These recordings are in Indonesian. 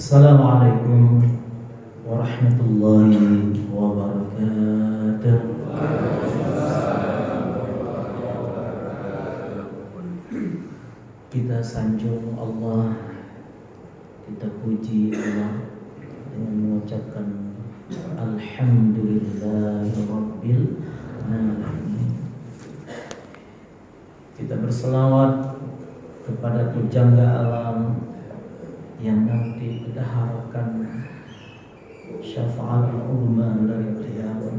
Assalamualaikum warahmatullahi wabarakatuh. Kita sanjung Allah, kita puji Allah dengan mengucapkan Alhamdulillahirabbil alamin. Kita berselawat kepada pujangga alam yang nanti kita harapkan syafaat ulama dari beliau,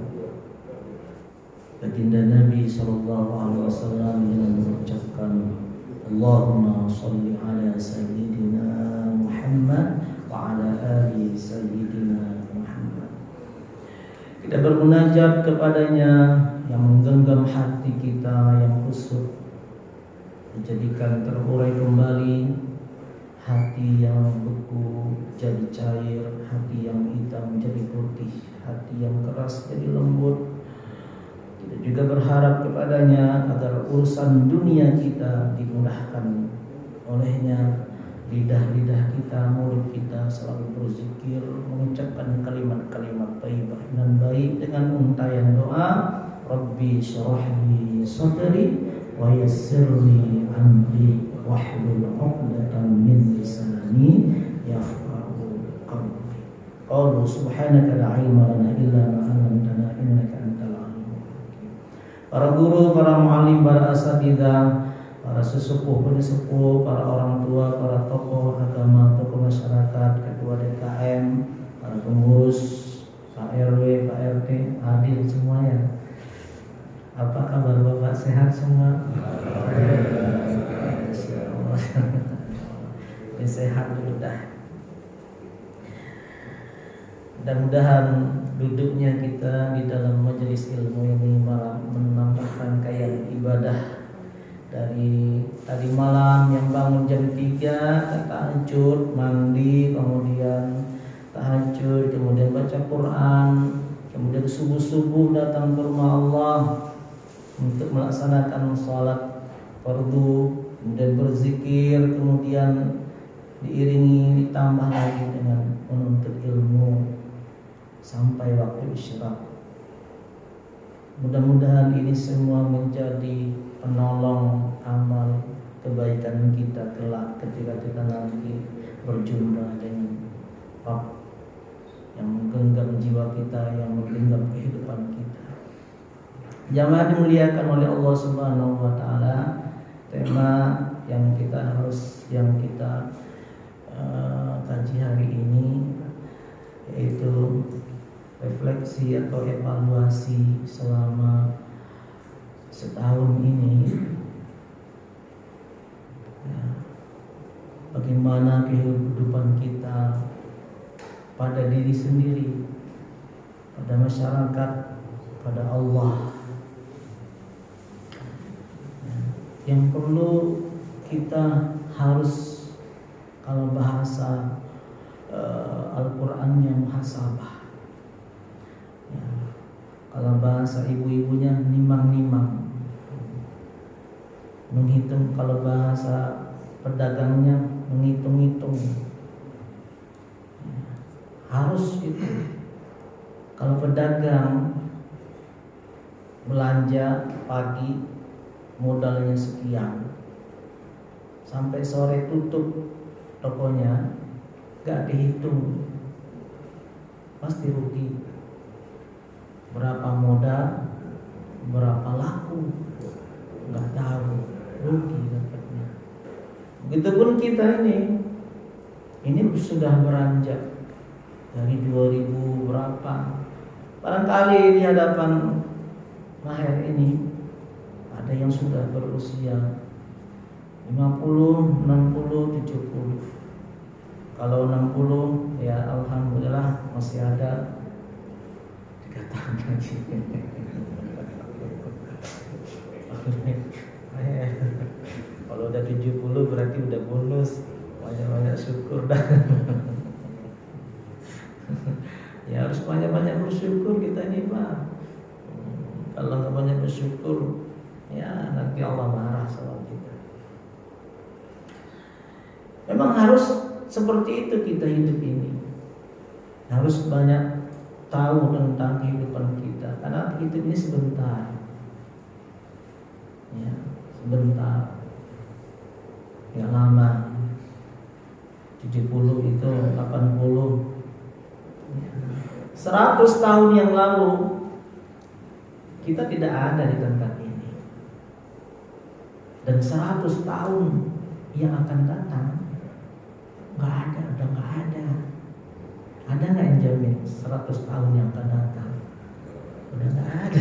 baginda Nabi sallallahu alaihi wasallam, dengan mengucapkan Allahumma shalli ala sayyidina Muhammad wa ala ali sayyidina Muhammad. Kita bermunajat kepadanya yang menggenggam hati kita yang kusut, menjadikan terurai kembali hati yang beku jadi cair, hati yang hitam menjadi putih, hati yang keras jadi lembut. Kita juga berharap kepadanya agar urusan dunia kita dimudahkan olehnya. Lidah-lidah kita, mulut kita selalu berzikir, mengucapkan kalimat-kalimat thayyibah dan baik dengan untayan doa, Rabbi shrah li sadri wa yassir li amri wahlul 'uqdatam min lisani yafqahu qawli. Qalu subhanaka la ilma lana illa ma 'allamtana innaka antal alimul hakim. Para guru, para muallim, para asatidzah, para sesepuh, pesepuh, para orang tua, para tokoh agama, tokoh masyarakat, ketua DKM, para pengurus, Pak RW, Pak RT, hadir semuanya. Apa kabar Bapak? Sehat semua? Sehat dulu dah. Mudah-mudahan duduknya kita di dalam majelis ilmu ini malah menambahkan kaya ibadah. Dari tadi malam yang bangun jam 3 tahajud, mandi, kemudian tahajud, kemudian baca Quran, kemudian subuh-subuh datang ke rumah Allah untuk melaksanakan sholat fardu, kemudian berzikir, kemudian diiringi ditambah lagi dengan menuntut ilmu sampai waktu isyraq. Mudah-mudahan ini semua menjadi penolong amal kebaikan kita kelak ketika kita nanti berjumpa dengan Rabb yang menggenggam jiwa kita, yang menggenggam kehidupan kita. Jamaah dimuliakan oleh Allah Subhanahu wa taala, tema yang kita kaji hari ini yaitu refleksi atau evaluasi selama setahun ini. Bagaimana kehidupan kita pada diri sendiri, pada masyarakat, pada Allah. Yang perlu kita harus, kalau bahasa Al-Qur'annya, muhasabah. Kalau bahasa ibu-ibunya nimang-nimang, menghitung. Kalau bahasa pedagangnya menghitung-hitung. Harus itu. Kalau pedagang belanja pagi modalnya sekian, sampai sore tutup tokonya, gak dihitung, pasti rugi. Berapa modal, berapa laku, gak tahu, rugi dapatnya. Begitupun kita ini sudah beranjak dari 2000 berapa. Barangkali di hadapan Maher ini ada yang sudah berusia 50, 60, 70. Kalau 60 ya alhamdulillah masih ada 3 tahun lagi. Kalau udah 70 berarti udah bonus. Banyak-banyak syukur dah. Ya harus banyak-banyak bersyukur kita ini Pak. Kalau nggak banyak bersyukur, ya nanti Allah marah sama kita. Memang harus seperti itu kita hidup ini. Harus banyak tahu tentang kehidupan kita, karena hidup ini sebentar. Ya, sebentar. Nggak lama. 70 itu 80. 100 tahun yang lalu kita tidak ada di tempat ini. Dan 100 tahun yang akan datang nggak ada, udah nggak ada. Ada nggak yang jamin 100 tahun yang akan datang? Udah nggak ada.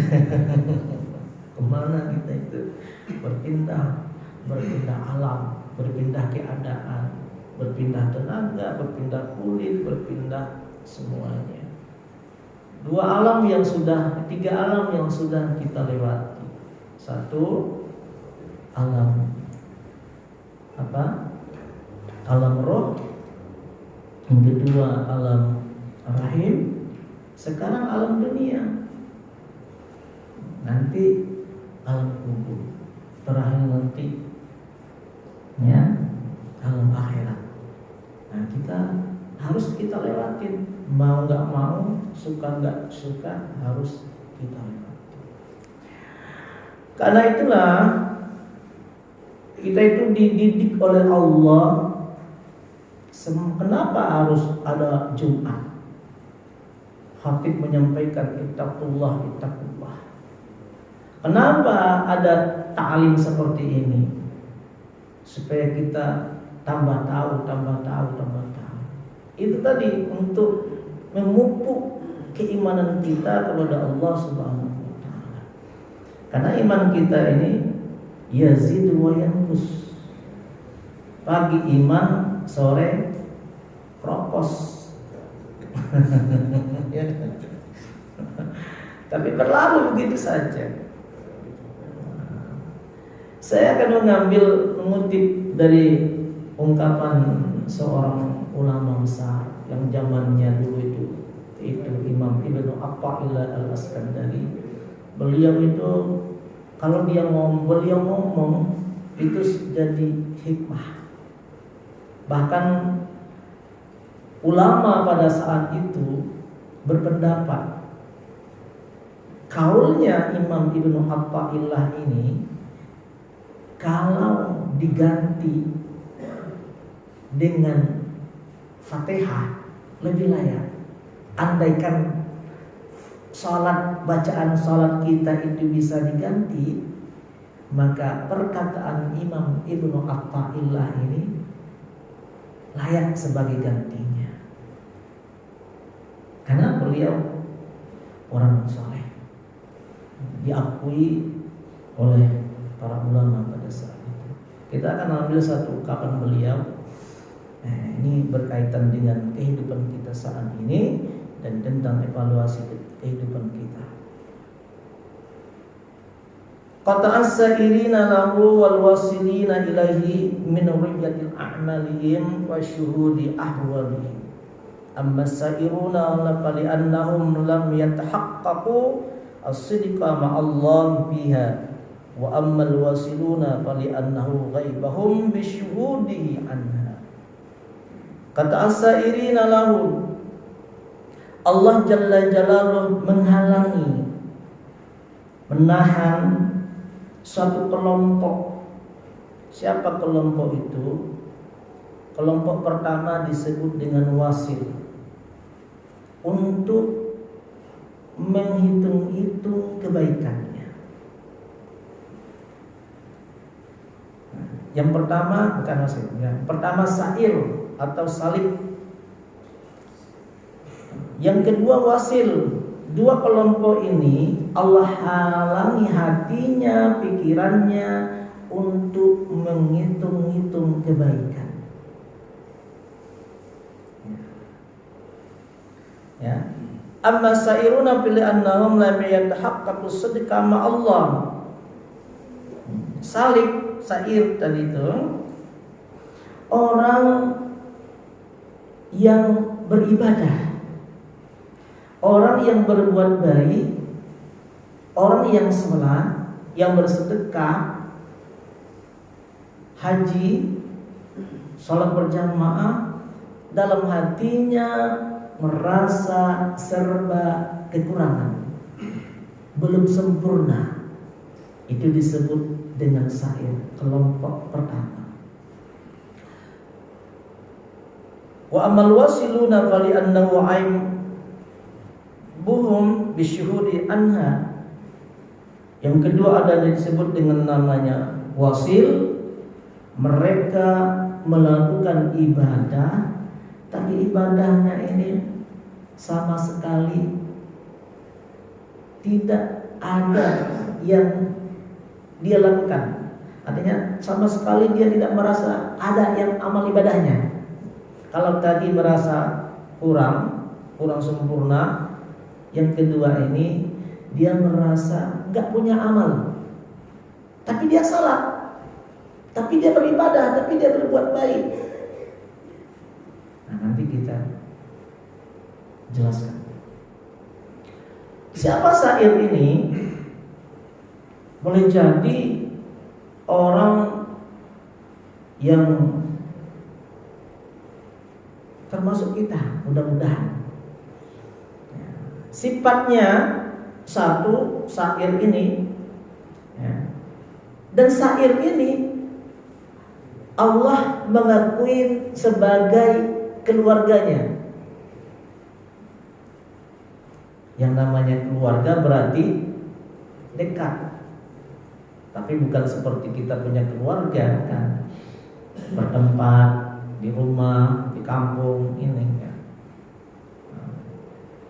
Kemana kita itu? Berpindah alam, berpindah keadaan, berpindah tenaga, berpindah kulit, berpindah semuanya. 3 alam yang sudah kita lewati. 1, alam apa? Alam roh. Yang kedua, alam rahim. Sekarang alam dunia. Nanti alam kubur. Terakhir nanti ya alam akhirat. Nah, harus kita lewatin, mau nggak mau, suka nggak suka, harus kita lewatin. Karena itulah kita itu dididik oleh Allah. Kenapa harus ada Jumat? Khatib menyampaikan ittaqullah. Kenapa ada ta'lim seperti ini? Supaya kita tambah tahu. Itu tadi untuk memupuk keimanan kita kepada Allah Subhanahu wa taala. Karena iman kita ini yazidu wa yanqus. Pagi iman, sore kropos. Tapi berlalu begitu saja. Saya akan mengutip dari ungkapan seorang ulama besar yang zamannya dulu itu Imam Ibnu Athaillah Al-Iskandari. Beliau itu kalau beliau ngomong itu jadi hikmah. Bahkan ulama pada saat itu berpendapat kaulnya Imam Ibnu Athaillah ini kalau diganti dengan Fatihah lebih layak. Andaikan bacaan salat kita itu bisa diganti, maka perkataan Imam Ibnu Athaillah ini layak sebagai gantinya. Karena beliau orang saleh, diakui oleh para ulama pada saat itu. Kita akan ambil satu ungkapan beliau. Ini berkaitan dengan kehidupan kita saat ini dan tentang evaluasi kehidupan kita. Qata as-sairina lahu wal wasilina ilaihi min riyatil a'malihim wa syuhudi ahwalihim. Amma as-sairuna lafali annahum lam yatahaqqaqu as-sidqa ma'allah biha. Wa ammal wasiluna fali annahu ghaibahum bisyuhudihi anha. Kata as-sairina lahu, Allah Jalla Jalaluhu menghalangi, menahan suatu kelompok. Siapa kelompok itu? Kelompok pertama disebut dengan wasil, untuk menghitung-hitung kebaikannya. Yang pertama bukan wasil, yang pertama sair atau salib. Yang kedua wasil. Dua kelompok ini Allah halangi hatinya, pikirannya untuk menghitung-hitung kebaikan. Ya. Amma sairuna bil annahum lam yatahaqqaqu sidqa ma Allah. Salib, sair tadi itu orang yang beribadah, orang yang berbuat baik, orang yang sholat, yang bersedekah, haji, sholat berjamaah, dalam hatinya merasa serba kekurangan, belum sempurna. Itu disebut dengan sa'ir, kelompok pertama. Wa amal wasiluna fali annahu buhum bisyuhudi anha. Yang kedua ada disebut dengan namanya wasil. Mereka melakukan ibadah, tapi ibadahnya ini sama sekali tidak ada yang dia lakukan. Artinya sama sekali dia tidak merasa ada yang amal ibadahnya. Kalau tadi merasa kurang sempurna, yang kedua ini dia merasa nggak punya amal, tapi dia salat, tapi dia beribadah, tapi dia berbuat baik. Nah, nanti kita jelaskan. Siapa sa'ir ini? Boleh jadi orang yang termasuk kita, mudah-mudahan. Sifatnya satu, sa'ir ini, dan sa'ir ini Allah mengakui sebagai keluarganya. Yang namanya keluarga berarti dekat. Tapi bukan seperti kita punya keluarga kan, bertempat di rumah, di kampung ini kan.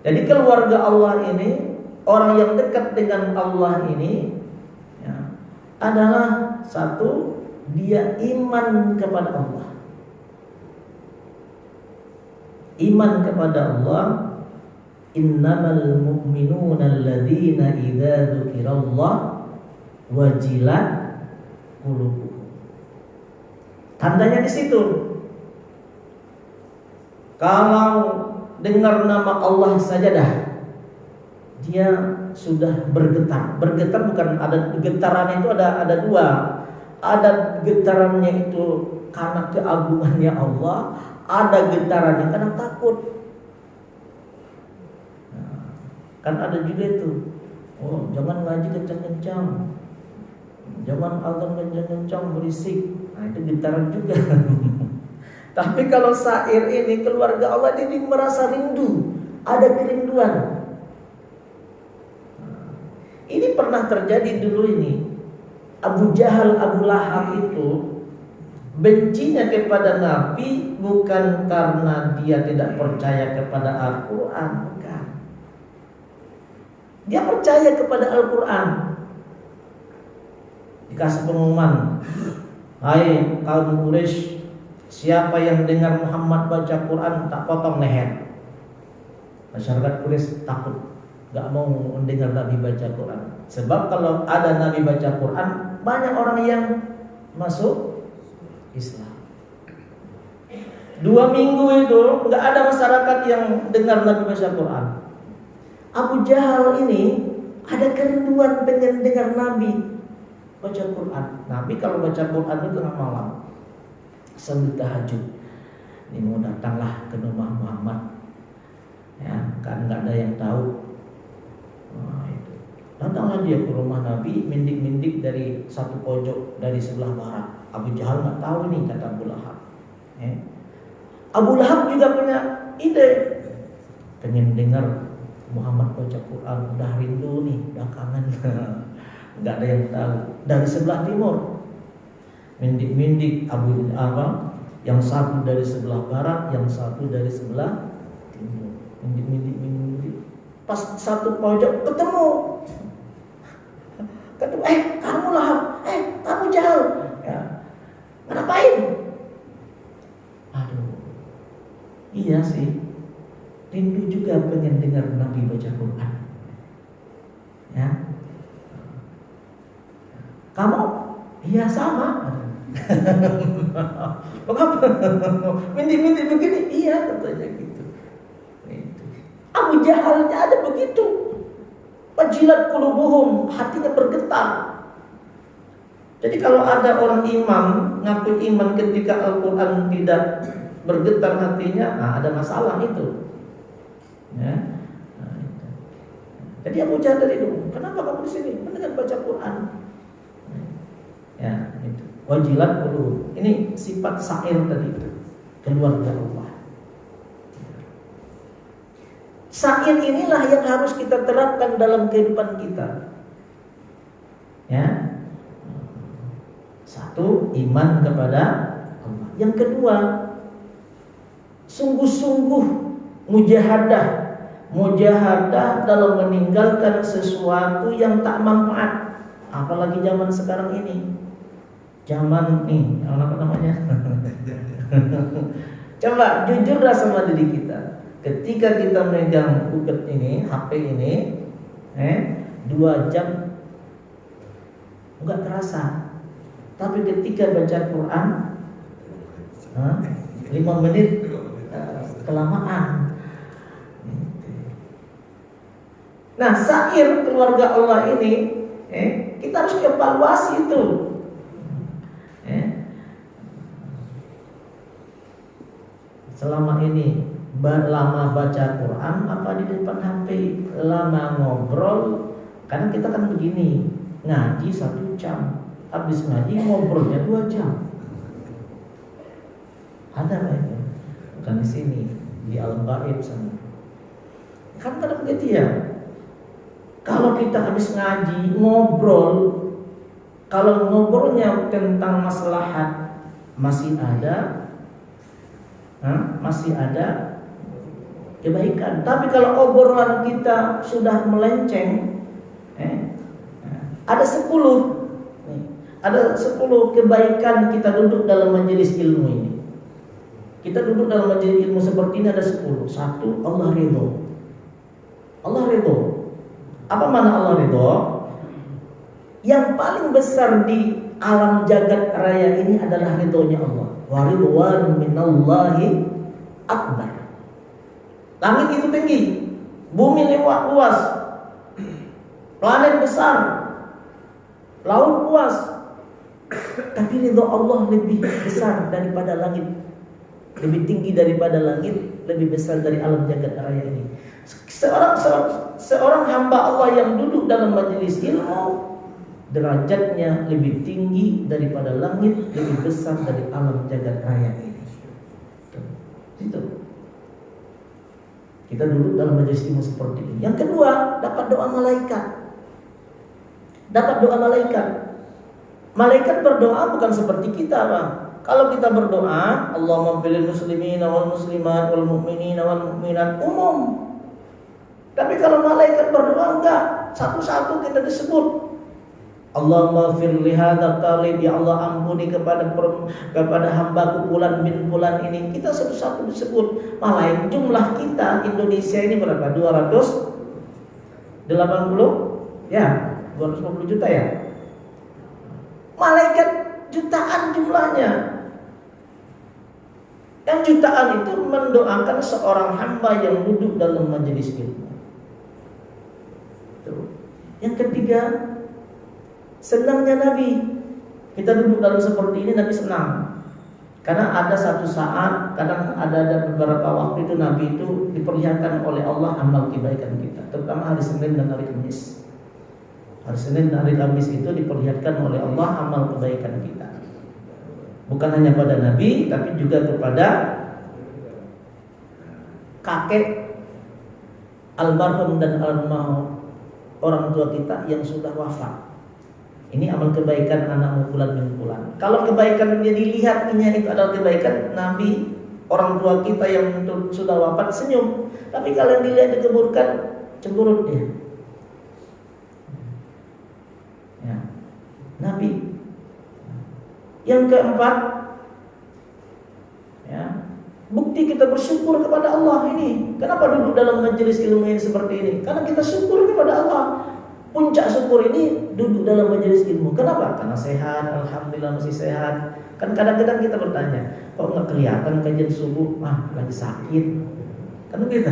Jadi keluarga Allah ini, orang yang dekat dengan Allah ini ya, adalah satu, dia iman kepada Allah. Iman kepada Allah. Innamal mu'minuna alladzina idza dzukirallah wajilat qulubuhum. Tandanya di situ. Kalau dengar nama Allah saja dah, dia sudah bergetar. Bergetar bukan ada getaran, itu ada dua. Ada getarannya itu karena keagungannya Allah, ada getarannya karena takut. Nah, kan ada juga itu. Oh, jangan ngaji kencang-kencang, jangan azan kencang-kencang berisik. Nah, itu getaran juga. Tapi kalau sa'ir ini, keluarga Allah ini merasa rindu, ada kerinduan. Nah, ini pernah terjadi dulu ini. Abu Jahal, Abu Lahab itu bencinya kepada Nabi bukan karena dia tidak percaya kepada Al-Quran, bukan. Dia percaya kepada Al-Quran. Dikasih pengumuman, hai kaum Quraisy, siapa yang dengar Muhammad baca Quran tak potong leher. Masyarakat Quraisy takut, gak mau mendengar Nabi baca Quran. Sebab kalau ada Nabi baca Quran, banyak orang yang masuk Islam. 2 minggu itu gak ada masyarakat yang dengar Nabi baca Quran. Abu Jahal ini ada kerinduan dengan dengar Nabi baca Quran. Nabi kalau baca Quran itu tengah malam sambil tahajud, ini mau datanglah ke rumah Muhammad, ya kan nggak ada yang tahu. Nah, itu datanglah dia ke rumah Nabi, mindik-mindik dari satu pojok dari sebelah barat. Abu Jahal nggak tahu nih, kata Abu Lahab. Abu Lahab juga punya ide, pengen dengar Muhammad baca Quran, udah rindu nih, udah kangen. Nggak ada yang tahu. Dari sebelah timur, mindik-mindik yang satu dari sebelah barat, yang satu dari sebelah timur. Mindik-mindik. Pas satu pojok ketemu. Kamu Lahab, kamu Jahal. Ya. Ngapain? Aduh, iya sih, rindu juga pengen dengar Nabi baca Quran. Ya. Kamu? Iya sama. Mengapa? Minti-minti begini? Iya, katanya gitu. Abu Jahal ada begitu. Wajilat qulubuhum, hatinya bergetar. Jadi kalau ada orang imam ngaku iman ketika Al-Quran tidak bergetar hatinya, ada masalah itu. Ya. Nah, itu. Jadi Abu Jahal itu, kenapa kamu di sini? Mendengar baca Quran. Ya, itu. Wajilat qulub. Ini sifat sa'ir tadi itu, keluarga Allah. Sa'ir inilah yang harus kita terapkan dalam kehidupan kita. Ya. Satu, iman kepada Allah. Yang kedua, sungguh-sungguh mujahadah dalam meninggalkan sesuatu yang tak manfaat. Apalagi zaman sekarang ini. Zaman nih, apa namanya? Coba jujurlah sama diri kita. Ketika kita memegang buket ini, HP ini, 2 jam enggak terasa. Tapi ketika baca Quran 5 menit kelamaan. Nah, sa'ir keluarga Allah ini kita harus evaluasi itu. Selama ini lama baca Quran apa di depan HP, lama ngobrol. Karena kita kan begini, ngaji 1 jam, habis ngaji ngobrolnya 2 jam. Ada nggak itu? Bukan di sini, di alam gaib sana. Kan kadang begitu ya. Kalau kita habis ngaji ngobrol, kalau ngobrolnya tentang maslahat masih ada kebaikan. Tapi kalau obrolan kita sudah melenceng, ada 10 kebaikan kita duduk dalam majelis ilmu ini. Kita duduk dalam majelis ilmu seperti ini ada 10. 1, Allah ridho. Allah ridho. Apa mana Allah ridho? Yang paling besar di alam jagat raya ini adalah ridhonya Allah. Wa ridwan minallahi akbar. Langit itu tinggi, bumi luas, planet besar, laut luas. Tapi ridho Allah lebih besar daripada langit, lebih tinggi daripada langit, lebih besar dari alam jagat raya ini. Seorang hamba Allah yang duduk dalam majelis ilmu, derajatnya lebih tinggi daripada langit, lebih besar dari alam jagat raya ini. Itu. Kita duduk dalam majelis ilmu seperti ini. Yang kedua, dapat doa malaikat. Malaikat berdoa bukan seperti kita, Pak. Kalau kita berdoa, Allahumma fil muslimina wal muslimat wal mu'minina wal mu'minat, umum. Tapi kalau malaikat berdoa enggak, satu-satu kita disebut. Allahumma fir li hadzal talib, ya Allah ampuni kepada hambaku fulan bin fulan ini. Kita satu-satu disebut. Malaikat jumlah kita Indonesia ini berapa? 280? Ya, 250 juta ya. Malaikat jutaan jumlahnya. Yang jutaan itu mendoakan seorang hamba yang duduk dalam majelis ilmu. Yang ketiga, senangnya Nabi. Kita duduk dalam seperti ini, Nabi senang. Karena ada satu saat, kadang ada beberapa waktu itu Nabi itu diperlihatkan oleh Allah amal kebaikan kita, terutama hari Senin dan hari Kamis. Hari Senin dan hari Kamis itu diperlihatkan oleh Allah amal kebaikan kita. Bukan hanya pada Nabi, tapi juga kepada kakek almarhum dan almarhum orang tua kita yang sudah wafat. Ini amal kebaikan anak bulan bin bulan. Kalau kebaikan dia dilihatnya itu adalah kebaikan Nabi, orang tua kita yang sudah wafat senyum. Tapi kalau yang dilihat dikeburkan, cemberut dia. Ya. Nabi. Yang keempat, ya, bukti kita bersyukur kepada Allah ini. Kenapa duduk dalam majelis ilmu ini seperti ini? Karena kita syukur kepada Allah. Puncak syukur ini duduk dalam majelis ilmu. Kenapa? Karena sehat, alhamdulillah masih sehat. Kan kadang-kadang kita bertanya, kok nggak kelihatan kajian subuh? Lagi sakit. Kan begitu.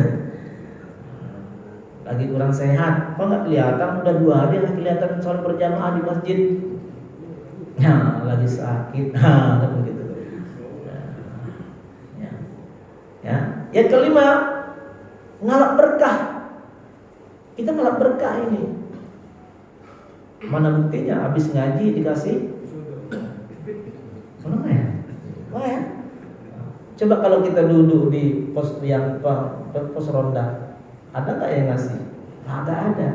Lagi kurang sehat. Kok nggak kelihatan? Udah 2 hari nggak kelihatan sholat berjamaah di masjid. Lagi sakit. Kan begitu. Yang kelima, ngalap berkah. Kita ngalap berkah ini. Mana buktinya? Habis ngaji dikasih mana ya? Wah ya. Coba kalau kita duduk di pos ronda, ada nggak yang ngasih? Nggak ada.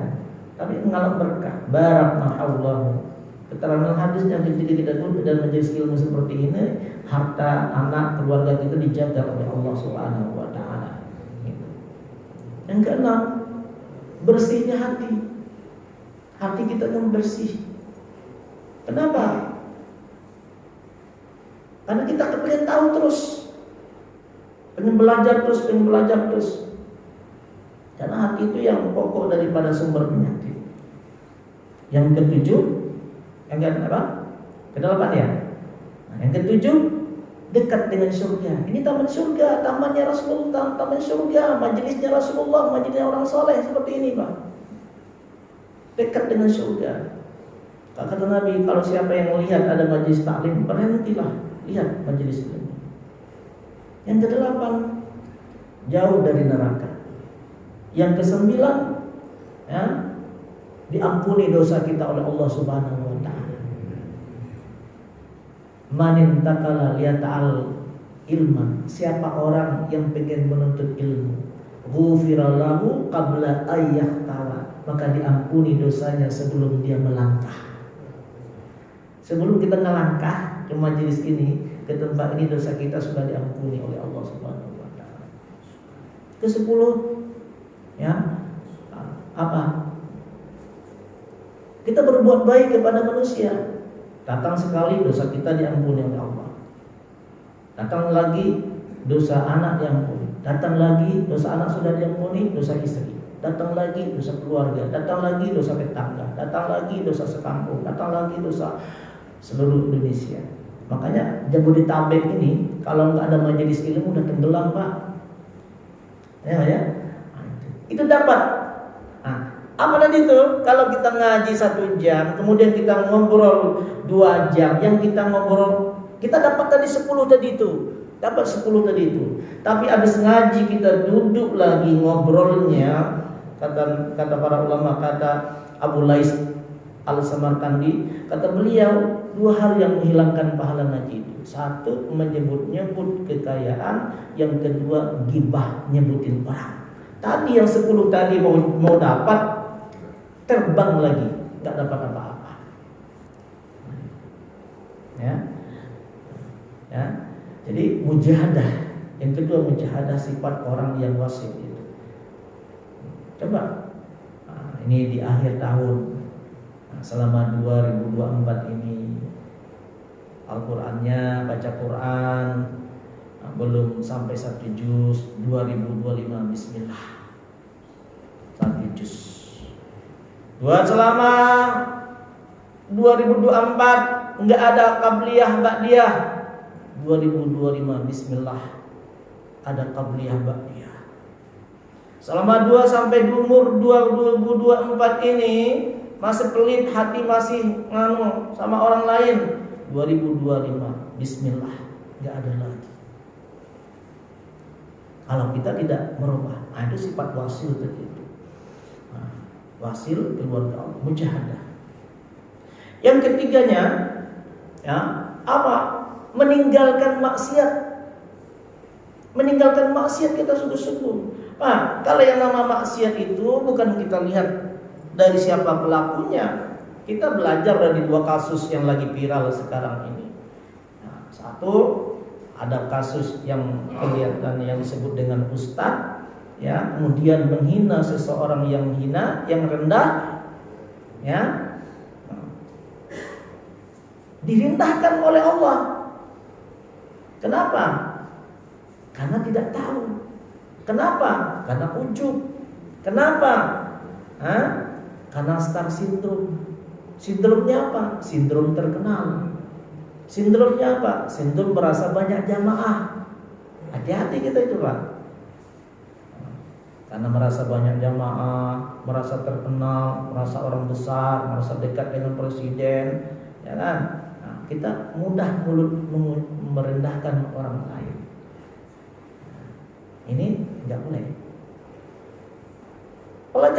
Tapi ngalap berkah. Barakallahu. Keterangan hadisnya ketika kita duduk dan majelis ilmu seperti ini, harta anak keluarga kita dijaga oleh Allah Subhanahu wa taala. Gitu. Yang keenam, bersihnya hati. Hati kita kan bersih. Kenapa? Karena kita pengen tahu terus, pengen belajar terus. Karena hati itu yang pokok daripada sumber penyakit. Yang ketujuh, yang kedelapan ya. Nah, yang ketujuh, dekat dengan surga. Ini taman surga, tamannya Rasulullah, taman surga, majelisnya Rasulullah, majelisnya orang soleh seperti ini, Pak. Dekat dengan surga. Kata Nabi, kalau siapa yang melihat ada majelis taklim, berhentilah, lihat majelis ini. Yang kedelapan, jauh dari neraka. Yang kesembilan, ya, diampuni dosa kita oleh Allah Subhanahu wa taala. Manin takala liyata'al ilman. Siapa orang yang pengen menuntut ilmu, ghufirallahu qabla ayyahtawa, maka diampuni dosanya sebelum dia melangkah. Sebelum kita melangkah ke majelis ini, ke tempat ini, dosa kita sudah diampuni oleh Allah Subhanahu wa taala. Ke-10, ya, apa? Kita berbuat baik kepada manusia. Datang sekali dosa kita diampuni oleh Allah. Datang lagi dosa anak diampuni. Datang lagi dosa anak sudah diampuni, dosa istri. Datang lagi dosa keluarga. Datang lagi dosa tetangga. Datang lagi dosa sekampung. Datang lagi dosa seluruh Indonesia. Makanya Jabodetabek ini kalau nggak ada majelis ilmu udah tenggelam, Pak. Ya. Itu dapat. Apa tadi itu? Kalau kita ngaji 1 jam, kemudian kita ngobrol 2 jam, yang kita ngobrol, kita dapat tadi 10 tadi itu. Dapat 10 tadi itu. Tapi habis ngaji kita duduk lagi ngobrolnya, kata para ulama, kata Abu Lais Al-Samarkandi, kata beliau, 2 hal yang menghilangkan pahala ngaji itu. 1, menyebut-nyebut kekayaan, yang kedua gibah, nyebutin orang. Tadi yang 10 tadi mau dapat, terbang lagi, nggak dapat apa-apa. Ya. Jadi mujahadah. Yang kedua, mujahadah sifat orang yang wasit itu. Coba, ini di akhir tahun, selama 2024 ini, Al-Qur'annya, baca Quran, belum sampai 1 juz. 2025 Bismillah 1 juz. Buat selama 2024 enggak ada qabliyah ba'diyah. 2025 Bismillah ada qabliyah ba'diyah. Selama 2 sampai umur 2024 ini masih pelit hati, masih nganu sama orang lain, 2025 Bismillah enggak ada lagi. Kalau kita tidak merubah, ada sifat wasil begitu. Wasil keluarga Allah, mujahadah. Yang ketiganya, ya, apa? Meninggalkan maksiat. Meninggalkan maksiat kita sungguh-sungguh. Kalau yang nama maksiat itu bukan kita lihat dari siapa pelakunya. Kita belajar dari 2 kasus yang lagi viral sekarang ini. Nah, 1, ada kasus yang kelihatan yang disebut dengan ustadz, ya, kemudian menghina seseorang yang hina, yang rendah, ya, dirintahkan oleh Allah. Kenapa? Karena tidak tahu. Kenapa? Karena ujub. Kenapa? Karena star syndrome. Sindromnya apa? Sindrom terkenal. Sindromnya apa? Sindrom merasa banyak jamaah. Hati-hati kita itu, Pak. Karena merasa banyak jamaah, merasa terkenal, merasa orang besar, merasa dekat dengan presiden, ya kan? Nah, kita mudah merendahkan orang lain. Ini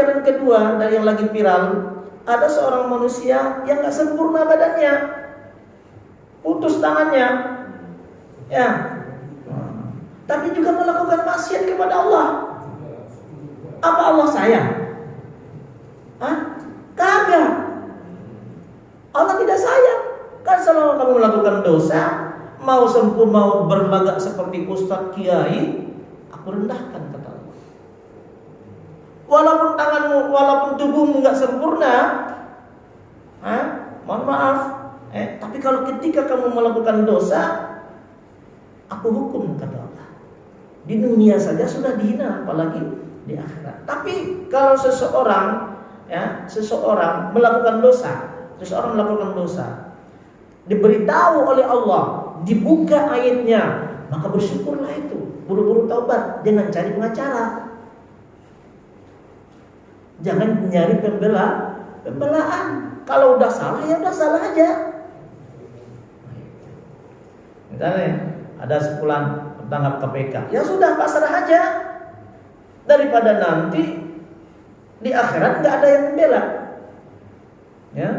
ajaran kedua dari yang lagi viral, ada seorang manusia yang nggak sempurna badannya, putus tangannya, ya, tapi juga melakukan maksiat kepada Allah. Apa Allah sayang? Kagak. Allah tidak sayang. Kan selama kamu melakukan dosa, mau sempurna, mau berlagak seperti ustadz kiai, aku rendahkan, kata Allah. Walaupun tanganmu, walaupun tubuhmu nggak sempurna, mohon maaf, tapi kalau ketika kamu melakukan dosa, aku hukum, kata Allah. Di dunia saja sudah dihina, apalagi di akhirat. Tapi kalau seseorang melakukan dosa, diberitahu oleh Allah, dibuka ayatnya, maka bersyukurlah itu, buru-buru taubat, jangan cari pengacara, jangan nyari pembelaan. Kalau udah salah ya udah salah aja. Misalnya ada sepulan tertangkap KPK, ya sudah pasrah aja, daripada nanti di akhirat nggak ada yang membela. Ya,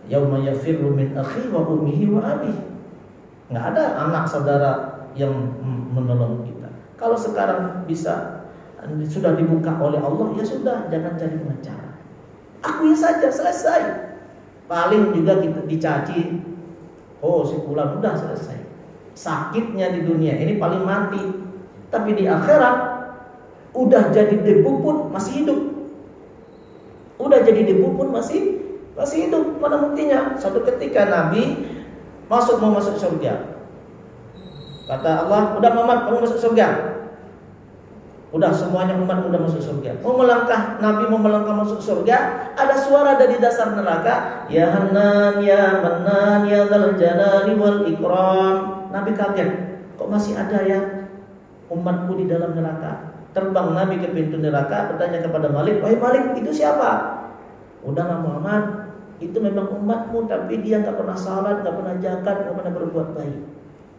yauma yafirru min akhi wa ummihi wa abihi. Nggak ada anak saudara yang menolong kita. Kalau sekarang bisa sudah dibuka oleh Allah, ya sudah, jangan cari pengacara. Akui saja, selesai. Paling juga kita dicaci, oh si fulan udah selesai. Sakitnya di dunia ini paling mati, tapi di akhirat udah jadi debu pun masih hidup. Udah jadi debu pun masih hidup. Mana buktinya? Suatu ketika Nabi mau masuk surga. Kata Allah, udah Muhammad kamu masuk surga. Udah semuanya umat udah masuk surga. Nabi mau melangkah masuk surga, ada suara dari dasar neraka, ya Hanan, ya Manan, ya Dzal Jalali wal Ikram. Nabi kaget, kok masih ada ya umatku di dalam neraka. Terbang Nabi ke pintu neraka, bertanya kepada Malik, wahai Malik, itu siapa? Udahlah Muhammad, itu memang umatmu, tapi dia nggak pernah salat, nggak pernah zakat, nggak pernah berbuat baik.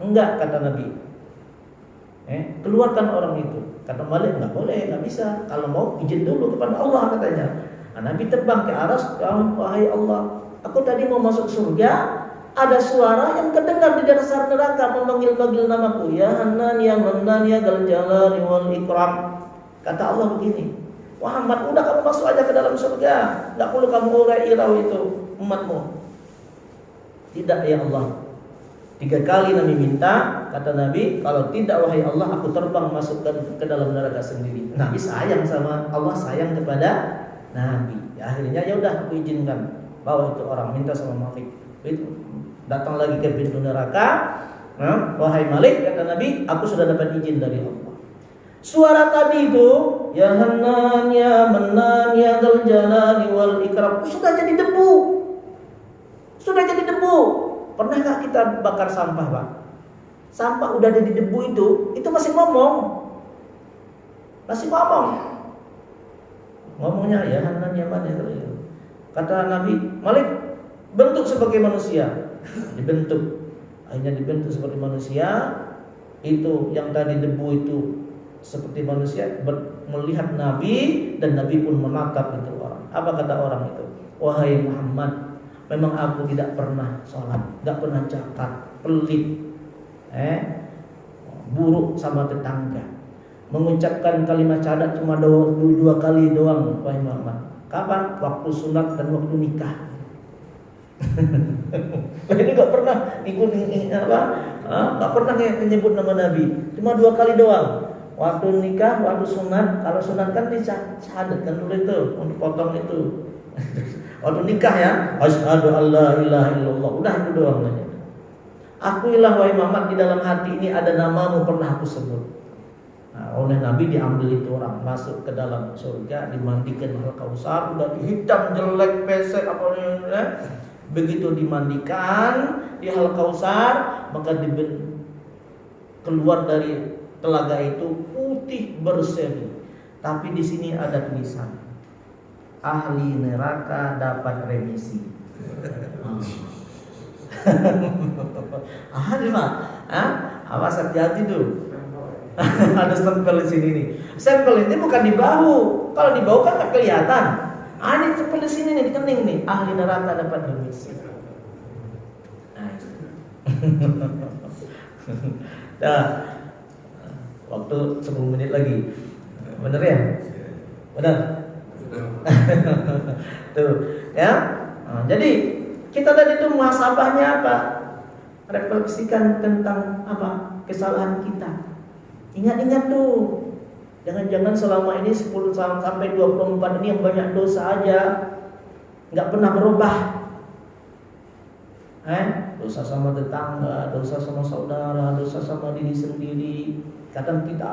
Enggak, kata Nabi. Keluarkan orang itu. Kata Malik, nggak boleh, nggak bisa. Kalau mau izin dulu kepada Allah, katanya. Nabi terbang ke aras, wahai Allah, aku tadi mau masuk surga. Ada suara yang kedengar di dasar neraka memanggil-manggil namaku, ya Hanan, ya Manan, ya Dzal Jalali wal Ikram. Kata Allah begini, Muhammad, udah kamu masuk aja ke dalam surga, nggak perlu kamu urai-irau itu umatmu. Tidak ya Allah. 3 kali Nabi minta, kata Nabi, kalau tidak wahai Allah, aku terbang masuk ke dalam neraka sendiri. Nabi sayang sama Allah, sayang kepada Nabi. Ya, akhirnya ya udah aku izinkan, bawa itu orang, minta sama Malik. Datang lagi ke pintu neraka, wahai Malik, kata Nabi, aku sudah dapat izin dari Allah. Suara tadi itu, ya Hanan, ya Manan, ya Dzal Jalali wal Ikram, sudah jadi debu. Sudah jadi debu. Pernah gak kita bakar sampah, Pak? Sampah udah ada di debu itu masih ngomong. Ngomongnya ya Hanan, ya Manan. Kata Nabi, Malik, bentuk sebagai manusia. Dibentuk. Akhirnya dibentuk seperti manusia. Itu yang tadi debu itu seperti manusia, melihat Nabi, dan Nabi pun menatap itu orang. Apa kata orang itu? Wahai Muhammad, memang aku tidak pernah sholat, tidak pernah zakat, pelit, buruk sama tetangga, mengucapkan kalimat syahadat cuma 2 kali doang, wahai Muhammad. Kapan? Waktu sunat dan waktu nikah. Ini gak pernah gak pernah menyebut nama Nabi, cuma 2 kali doang. Waktu nikah, waktu sunat. Kalau sunat kan syahadat kan dulu itu, untuk potong itu. Waktu nikah ya, asyhadu alla ilaha illallah. Udah itu doang aja. Akuilah wahai Muhammad, di dalam hati ini ada namamu pernah aku sebut. Oleh Nabi diambil itu orang, masuk ke dalam surga, dimandikan Al-Kautsar, udah hitam jelek pesek apa namanya. Begitu dimandikan di Al-Kautsar, maka keluar dari telaga itu putih berseri. Tapi di sini ada tulisan, ahli neraka dapat remisi. Ahli mah, awas hati-hati tuh. Ada stempel di sini nih. Stempel ini bukan di bahu, Kalau di bawah kan nggak kelihatan. Ini tempel di sini nih, di kening nih. Ahli neraka dapat remisi. Nah, waktu 10 menit lagi. Bener ya? Benar. Tuh, ya. Nah, jadi kita tadi itu muhasabahnya apa? Refleksikan tentang apa? Kesalahan kita. Ingat-ingat tuh. Jangan-jangan selama ini 10 sampai 24 ini yang banyak dosa aja, nggak pernah berubah. Dosa sama tetangga, dosa sama saudara, dosa sama diri sendiri. Kadang kita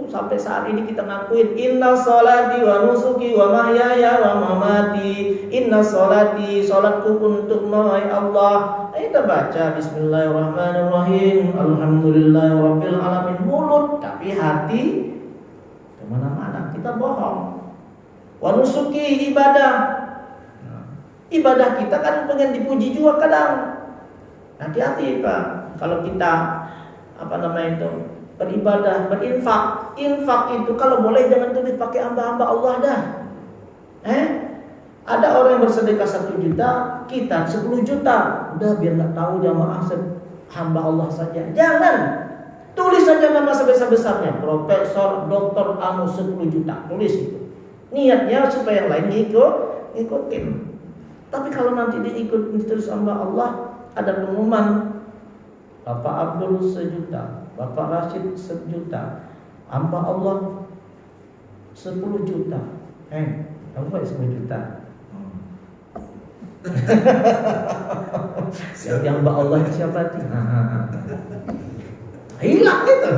sampai saat ini kita ngakuin inna sholati wa nusuki wa mahyaya wa mamati. Inna sholati, sholatku untuk Allah. Kita baca bismillahirrahmanirrahim, alhamdulillahirabbil alamin mulut, tapi hati kemana-mana, kita bohong. Wa nusuki, ibadah. Ibadah kita kan pengen dipuji juga kadang. Hati-hati Pak, kalau kita beribadah, berinfak. Infak itu kalau boleh jangan tuh dipakai hamba-hamba Allah dah. Ada orang yang bersedekah 1 juta, kita 10 juta. Udah biar nggak tahu jamaah hamba Allah saja. Jangan. Tulis saja nama sebesar-besarnya. Profesor, doktor, 10 juta. Tulis itu. Niatnya supaya yang lain ngikutin. Tapi kalau nanti diikut terus hamba Allah, ada pengumuman Bapak Abdul 1 juta, Bapak Rashid 1 juta, hamba Allah 10 juta. Kamu baik 10 juta. Yang hamba Allah siapa sih? Hilang gitu.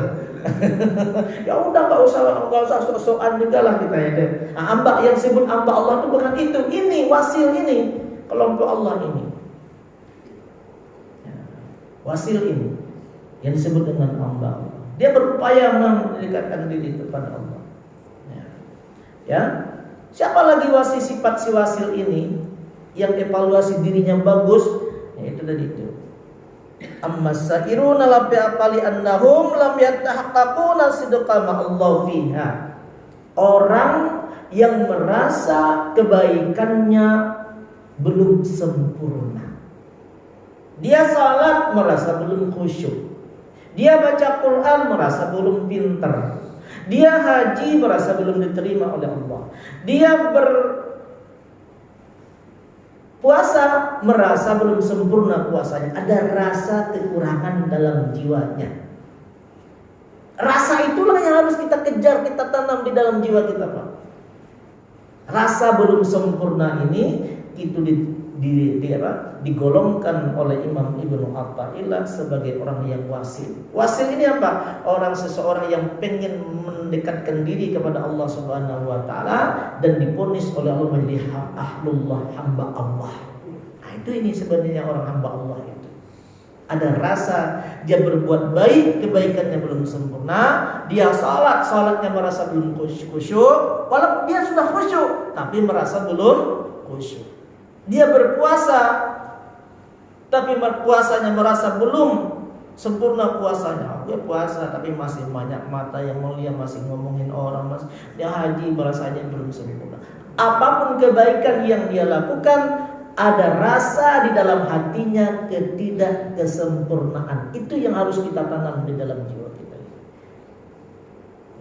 Ya udah nggak usah sok-sokan juga lah kita ya. Hamba yang sebut hamba Allah itu bukan itu, ini wasil ini, kelompok Allah ini. Wasil ini yang disebut dengan hamba Allah. Dia berupaya mendekatkan diri kepada Allah. Ya. Siapa lagi sifat si wasil ini yang evaluasi dirinya bagus? Yaitu tadi itu. Ammas-sairuna la bi'aqali annahum lam yatahaqqaquna sidqa ma'allah fiha. Orang yang merasa kebaikannya belum sempurna. Dia salat merasa belum khusyuk. Dia baca Quran merasa belum pintar. Dia haji merasa belum diterima oleh Allah. Dia berpuasa merasa belum sempurna puasanya. Ada rasa kekurangan dalam jiwanya. Rasa itulah yang harus kita kejar, kita tanam di dalam jiwa kita, Pak. Rasa belum sempurna ini itu digolongkan oleh Imam Ibnu Athaillah sebagai orang yang wasil. Wasil ini apa? Seseorang yang pengen mendekatkan diri kepada Allah Subhanahu wa taala dan diponis oleh Allah menjadi ahlullah, hamba Allah. Nah, itu ini sebenarnya orang hamba Allah itu. Ada rasa dia berbuat baik, kebaikannya belum sempurna, dia salatnya merasa belum khusyuk, walaupun dia sudah khusyuk tapi merasa belum khusyuk. Dia berpuasa tapi puasanya merasa belum sempurna puasanya. Dia puasa tapi masih banyak mata yang mulia, masih ngomongin orang, dia haji merasanya belum sempurna. Apapun kebaikan yang dia lakukan, ada rasa di dalam hatinya ketidakkesempurnaan. Itu yang harus kita tanam di dalam jiwa kita.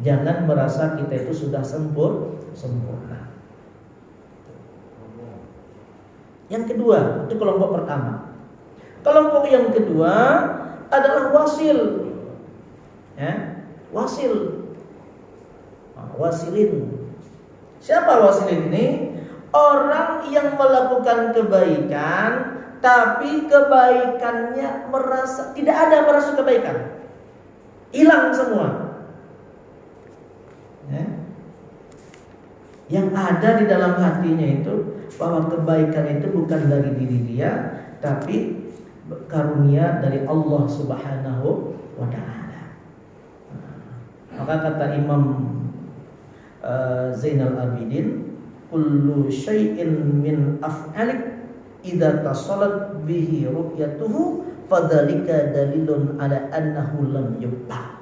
Jangan merasa kita itu sudah sempurna. Yang kedua, itu kelompok pertama. Kelompok yang kedua adalah wasil. Wasil. Wasilin. Siapa wasilin ini? Orang yang melakukan kebaikan tapi kebaikannya tidak ada merasa kebaikan. Hilang semua. Yang ada di dalam hatinya itu bahwa kebaikan itu bukan dari diri dia, tapi karunia dari Allah Subhanahu wa ta'ala. Maka kata Imam Zainal Abidin, kullu syai'in min af'alik idza tasalat bihi ru'yatuhu fadzalika dalilun ala annahu lam yubta.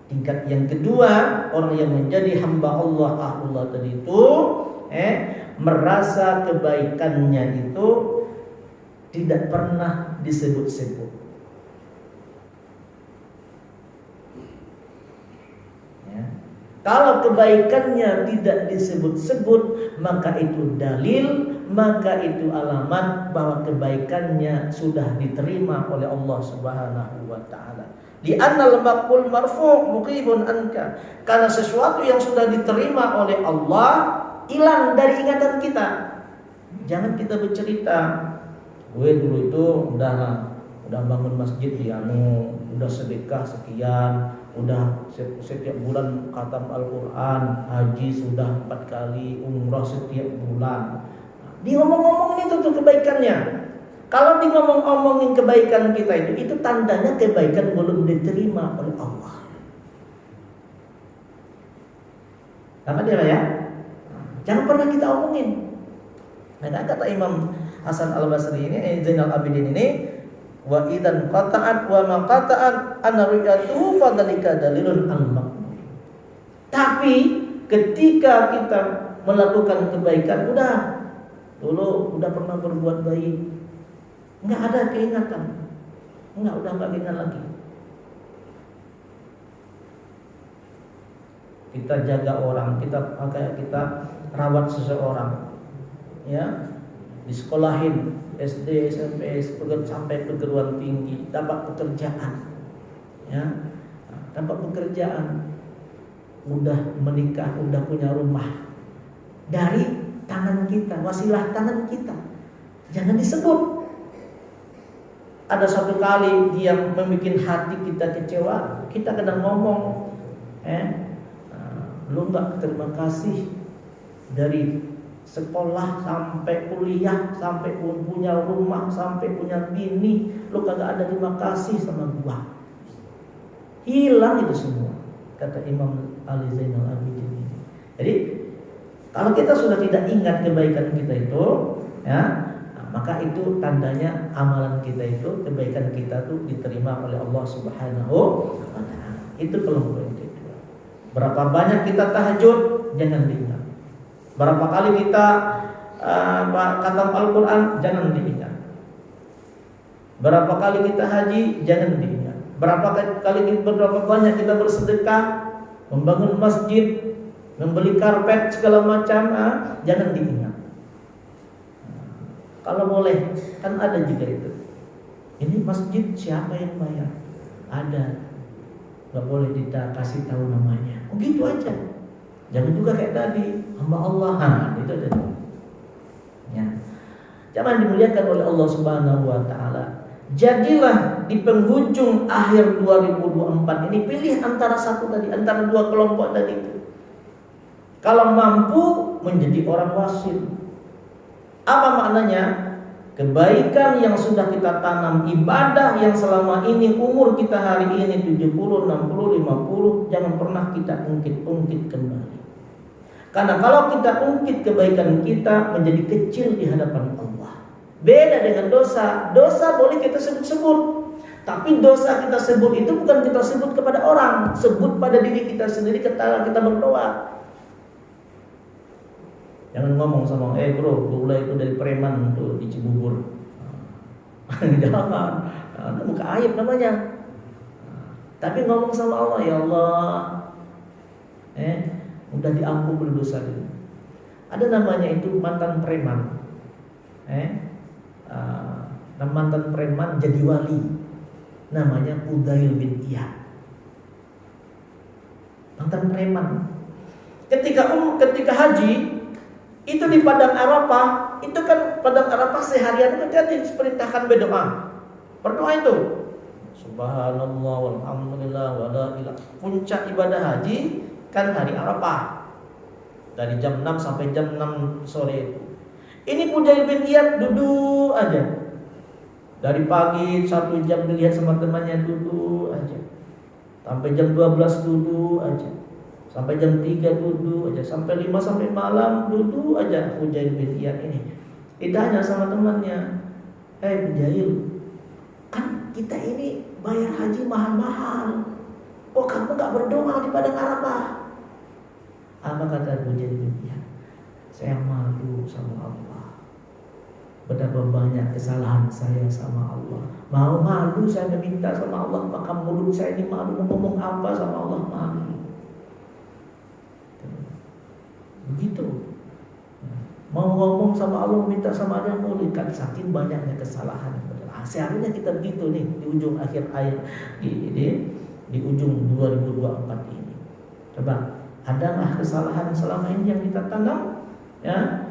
Tingkat yang kedua, orang yang menjadi hamba Allah, ahlullah tadi itu merasa kebaikannya itu tidak pernah disebut-sebut. Ya. Kalau kebaikannya tidak disebut-sebut, maka itu dalil, maka itu alamat bahwa kebaikannya sudah diterima oleh Allah Subhanahu wa taala. Di annal maqbul marfu' muqibun anka. Karena sesuatu yang sudah diterima oleh Allah hilang dari ingatan kita. Jangan kita bercerita, gue dulu itu udah bangun masjid ya, udah sedekah sekian, udah setiap bulan khatam Al-Quran, haji sudah 4 kali, umrah setiap bulan. Diomong-omongin itu tuh kebaikannya. Kalau di ngomong-ngomongin kebaikan kita itu tandanya kebaikan belum diterima oleh Allah. Apa dia ya? Jangan pernah kita omongin. Nah, kata Imam Hasan Al-Basri ini, Zainal Abidin ini, wa idan qata'at wa ma qata'at an ru'yatuhu fadzalika dalilun al-maqbul. Tapi ketika kita melakukan kebaikan, dulu udah pernah berbuat baik, nggak ada keingatan, udah nggak ingat lagi. Kita jaga orang, kita rawat seseorang, ya, disekolahin SD, SMP, sampai perguruan tinggi, dapat pekerjaan, ya, dapat pekerjaan, udah menikah, udah punya rumah, dari tangan kita, wasilah tangan kita, jangan disebut. Ada satu kali dia membuat hati kita kecewa, kita kadang ngomong, lu nggak terima kasih dari sekolah sampai kuliah, sampai punya rumah, sampai punya bini, lu kagak ada terima kasih sama gua. Hilang itu semua, kata Imam Ali Zainal Abidin. Jadi kalau kita sudah tidak ingat kebaikan kita itu, ya, maka itu tandanya amalan kita itu, kebaikan kita tuh diterima oleh Allah Subhanahu wa taala. Itu kelompok yang kedua. Berapa banyak kita tahajud, jangan diingat. Berapa kali kita khatam Al-Quran, jangan diingat. Berapa kali kita haji, jangan diingat. Berapa banyak kita bersedekah, membangun masjid, membeli karpet segala macam, jangan diingat. Kalau boleh, kan ada juga itu. Ini masjid siapa yang bayar? Ada. Gak boleh kita kasih tahu namanya. Oh gitu aja. Jangan juga kayak tadi, hamba Allah. Itu aja. Ya. Jangan dimuliakan oleh Allah Subhanahu wa taala. Jadilah di penghujung akhir 2024 ini, pilih antara satu tadi, antara dua kelompok tadi itu. Kalau mampu menjadi orang wasil. Apa maknanya? Kebaikan yang sudah kita tanam, ibadah yang selama ini umur kita hari ini 70, 60, 50, jangan pernah kita ungkit-ungkit kembali. Karena kalau kita ungkit kebaikan kita menjadi kecil di hadapan Allah. Beda dengan dosa. Dosa boleh kita sebut-sebut, tapi dosa kita sebut itu bukan kita sebut kepada orang, sebut pada diri kita sendiri ketika kita berdoa. Jangan ngomong sama, bro, gula itu dari preman tuh di Cibubur. Jangan, muka aib namanya. Tapi ngomong sama Allah, ya Allah, udah diampuni dosa itu. Ada namanya itu mantan preman. Mantan preman jadi wali. Namanya Udail bin Iyad. Mantan preman. Ketika haji, itu di Padang Arafah, itu kan Padang Arafah seharian itu kan diperintahkan berdoa. Berdoa itu subhanallah walhamdulillah wala ilah. Puncak ibadah haji kan hari Arafah. Dari jam 6 sampai jam 6 sore itu. Ini Udail bin Iyad duduk aja. Dari pagi 1 jam dilihat sama temannya, duduk aja. Sampai jam 12 duduk aja. Sampai jam 3 duduk aja, sampai 5 sampai malam duduk aja Udail bin Iyad ini. Ditanya sama temannya, Udail, kan kita ini bayar haji mahal-mahal. Oh kamu gak berdoa di padang Arafah. Apa kata Abu Jahal? Saya malu sama Allah. Betapa banyak kesalahan saya sama Allah. Mau malu saya meminta sama Allah, maka mulut saya ini malu ngomong apa sama Allah, malu. Begitu. Mau ngomong sama Allah, minta sama Allah, mulut kan saking banyaknya kesalahan. Seharusnya kita begitu nih di ujung akhir ayat di ujung 2024 ini. Coba, adakah kesalahan selama ini yang kita tanam? Ya,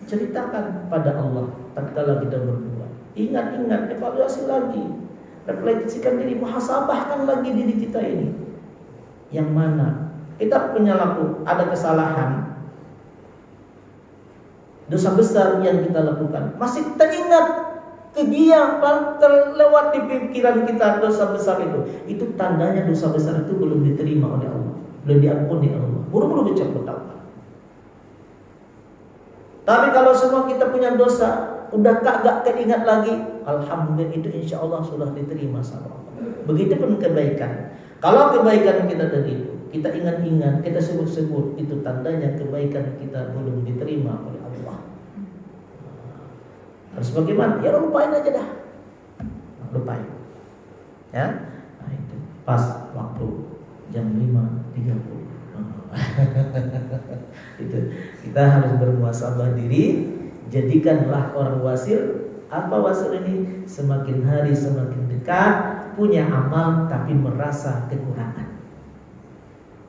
ceritakan pada Allah tatkala kita berdoa. Ingat-ingat, evaluasi lagi, refleksikan diri, muhasabahkan lagi diri kita ini. Yang mana kita punya ada kesalahan, dosa besar yang kita lakukan, masih teringat terlewat di pikiran kita dosa besar itu tandanya dosa besar itu belum diterima oleh Allah, belum diampuni Allah. Buru-buru ucap bertaubat. Tapi kalau semua kita punya dosa, udah kagak teringat lagi, alhamdulillah itu insya Allah sudah diterima sama Allah. Begitupun kebaikan. Kalau kebaikan kita tadi itu kita ingat-ingat, kita sebut-sebut, itu tandanya kebaikan kita belum diterima oleh Allah. Harus bagaimana? Ya lupain aja dah. Lupain. Ya. Nah itu pas waktu jam 5.30. Itu kita harus bermuhasabah diri. Jadikanlah orang wasil. Apa wasil ini? Semakin hari semakin dekat, punya amal tapi merasa kekurangan.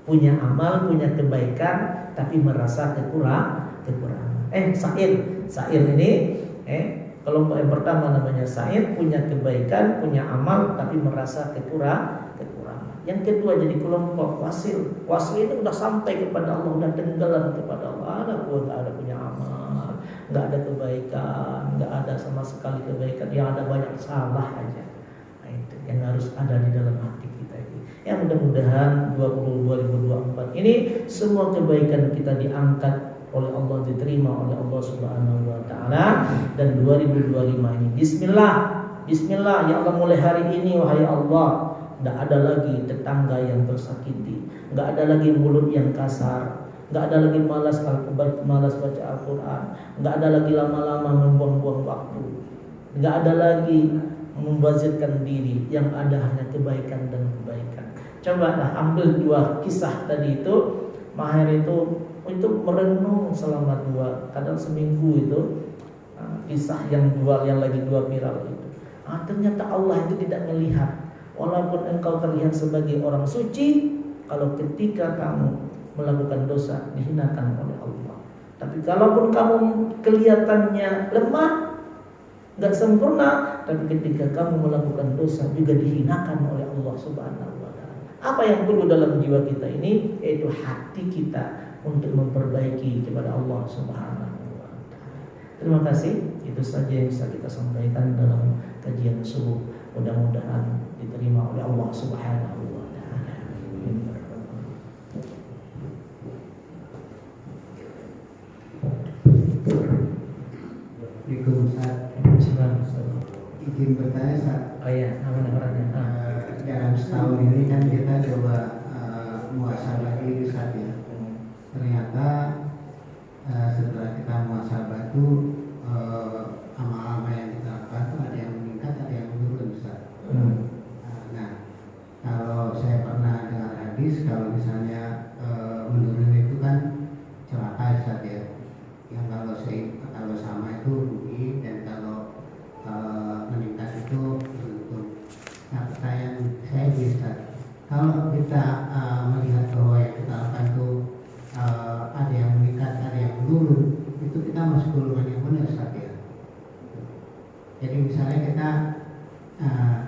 Punya amal, punya kebaikan tapi merasa kekurangan. Sair ini kelompok yang pertama namanya sair, punya kebaikan, punya amal tapi merasa kekurangan. Yang kedua jadi kelompok wasil. Wasil ini udah sampai kepada Allah, udah tenggelam kepada Allah. Nggak ada punya amal, nggak ada kebaikan, nggak ada sama sekali kebaikan. Yang ada banyak salah aja. Nah, itu yang harus ada di dalam hati kita ini. Yang mudah-mudahan 2024 ini semua kebaikan kita diangkat oleh Allah, diterima oleh Allah Subhanahu wa taala. Dan 2025 ini Bismillah ya Allah, mulai hari ini wahai Allah, tidak ada lagi tetangga yang tersakiti, tidak ada lagi mulut yang kasar, tidak ada lagi malas baca Al-Quran, tidak ada lagi lama-lama membuang-buang waktu, tidak ada lagi membazirkan diri, yang ada hanya kebaikan dan kebaikan. Cobalah ambil dua kisah tadi itu. Mahir itu merenung selama kadang seminggu itu, kisah yang lagi dua viral itu. Ternyata Allah itu tidak melihat. Walaupun engkau terlihat sebagai orang suci, kalau ketika kamu melakukan dosa dihinakan oleh Allah. Tapi kalaupun kamu kelihatannya lemah, nggak sempurna, tapi ketika kamu melakukan dosa juga dihinakan oleh Allah Subhanahu wa taala. Apa yang perlu dalam jiwa kita ini, yaitu hati kita untuk memperbaiki kepada Allah Subhanahu wa taala. Terima kasih. Itu saja yang bisa kita sampaikan dalam kajian subuh. Mudah-mudahan diterima oleh Allah Subhanahu wa taala. Waalaikumsalam. Izin bertanya, Ustaz. Oh iya, namanya. Dalam setahun ini kan kita coba muhasabah diri, Ustaz ya. Ternyata setelah kita muhasabah itu amal-amal yang kita lakukan itu ada yang meningkat, ada yang menurun, Ustaz. Nah, kalau saya pernah dengar hadis, kalau misalnya menurun itu kan celaka, Ustaz ya. Yang kalau sama itu rugi, dan kalau meningkat itu untung. Nah, pertanyaan saya Ustaz, kalau kita melihat bahwa yang kita lakukan itu ada yang meningkat, ada yang menurun, itu kita masuk golongan yang benar, Ustaz ya. Jadi misalnya kita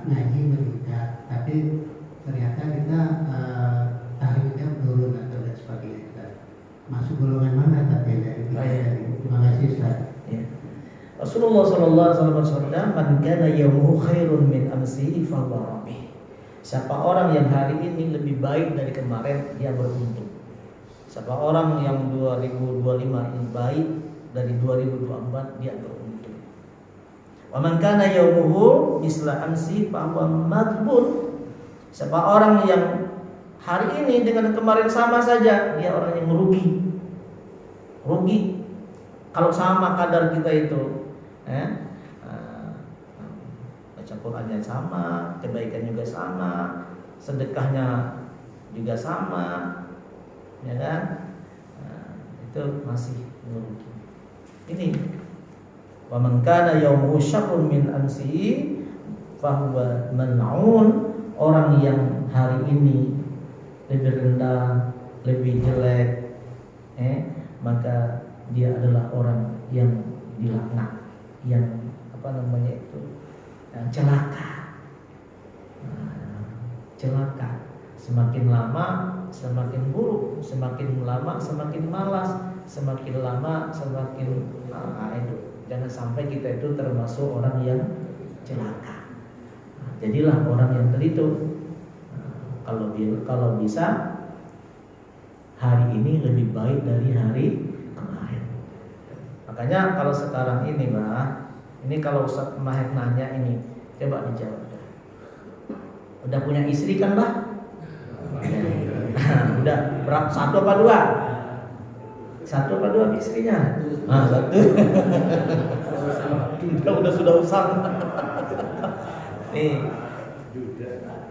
ngaji meningkat, tapi ternyata kita tahridnya menurun atau dan sebagainya, Ustaz. Masuk golongan mana tapi dari kita tadi? Terima kasih, Ustaz. Ya. Rasulullah sallallahu alaihi wasallam bersabda, "Man kana yawmuhu khairun min amsihi fahuwa rabih." Siapa orang yang hari ini lebih baik dari kemarin, dia beruntung. Siapa orang yang 2025 ini baik dari 2024, dia beruntung. Wa man kana yawmuhu misla amsi fahuwa madbun. Siapa orang yang Hari ini dengan kemarin sama saja, dia orang yang merugi. Rugi. Kalau sama kadar kita itu, baca Qurannya sama, kebaikan juga sama, sedekahnya juga sama, ya kan? Itu masih merugi. Ini wa man kana yawmu syarrun min amsihi fahuwa mal'un. Orang yang hari ini lebih rendah, lebih jelek, maka dia adalah orang yang dilaknat, yang celaka. Celaka. Semakin lama semakin buruk, semakin lama semakin malas, semakin lama semakin itu. Jangan sampai kita itu termasuk orang yang celaka. Jadilah orang yang terhitung. Kalau bisa hari ini lebih baik dari hari kemarin. Makanya kalau sekarang ini, Mbak, ini kalau Ustaz Maher nanya ini, coba dijawab. Udah punya istri kan, Mbak? Udah berapa? 1 apa 2? 1 apa 2 istrinya? 1. Sudah usang. Nih.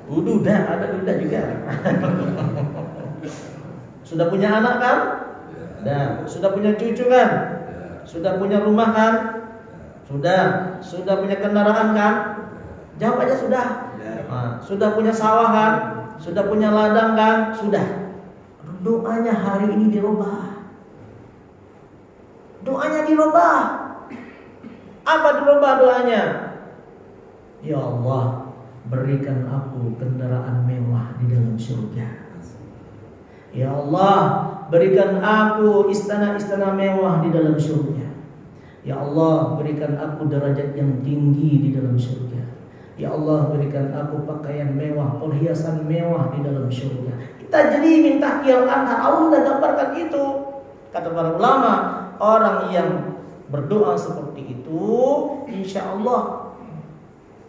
Udah ada duda juga. Sudah punya anak kan? Sudah punya cucu kan? Sudah punya rumah kan? Sudah punya kendaraan kan? Jawab aja sudah. Sudah punya sawah kan? Sudah punya ladang kan? Sudah. Doanya hari ini dirubah. Doanya dirubah. Apa dirubah doanya? Ya Allah, berikan aku kendaraan mewah di dalam surga. Ya Allah, berikan aku istana-istana mewah di dalam surga. Ya Allah, berikan aku derajat yang tinggi di dalam surga. Ya Allah, berikan aku pakaian mewah, perhiasan mewah di dalam surga. Kita jadi minta kial anhar. Allah sudah gambarkan itu. Kata para ulama, orang yang berdoa seperti itu, insya Allah